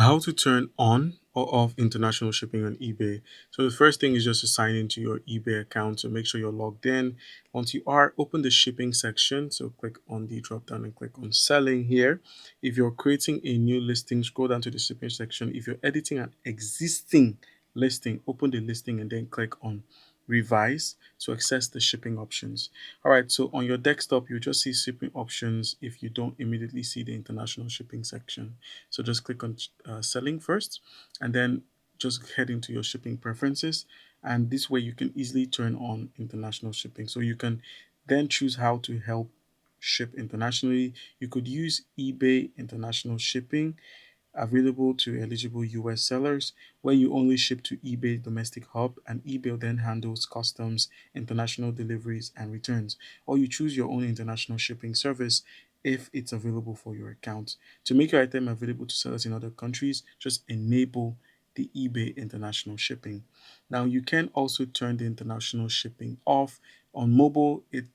How to turn on or off international shipping on eBay. So the first thing is just to sign into your eBay account. So make sure you're logged in. Once you are, open the shipping section. So click on the drop down and click on selling here. If you're creating a new listing, scroll down to the shipping section. If you're editing an existing listing, open the listing and then click on revise to access the shipping options. All right, so on your desktop, you just see shipping options if you don't immediately see the international shipping section. So just click on selling first and then just head into your shipping preferences. And this way you can easily turn on international shipping. So you can then choose how to help ship internationally. You could use eBay international shipping available to eligible US sellers when you only ship to eBay domestic hub, and eBay then handles customs, international deliveries, and returns. Or you choose your own international shipping service if it's available for your account. To make your item available to sellers in other countries, just enable the eBay international shipping. Now you can also turn the international shipping off. On mobile, it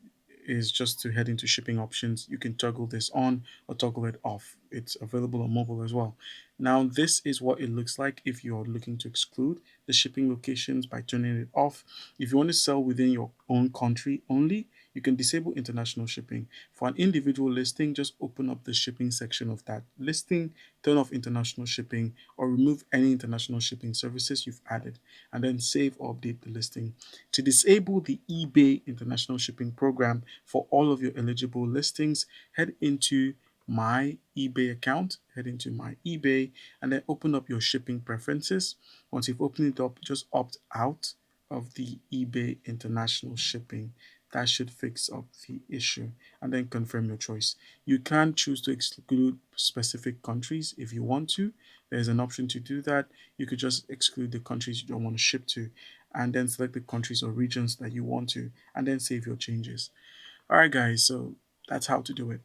is just to head into shipping options. You can toggle this on or toggle it off. It's available on mobile as well. Now, this is what it looks like if you're looking to exclude the shipping locations by turning it off. If you want to sell within your own country only, you can disable international shipping. For an individual listing, just open up the shipping section of that listing, turn off international shipping, or remove any international shipping services you've added, and then save or update the listing. To disable the eBay international shipping program for all of your eligible listings, head into my eBay account, head into my eBay, and then open up your shipping preferences. Once you've opened it up, just opt out of the eBay international shipping. That should fix up the issue, and then confirm your choice. You can choose to exclude specific countries if you want to. There's an option to do that. You could just exclude the countries you don't want to ship to, and then select the countries or regions that you want to, and then save your changes. All right, guys, so that's how to do it.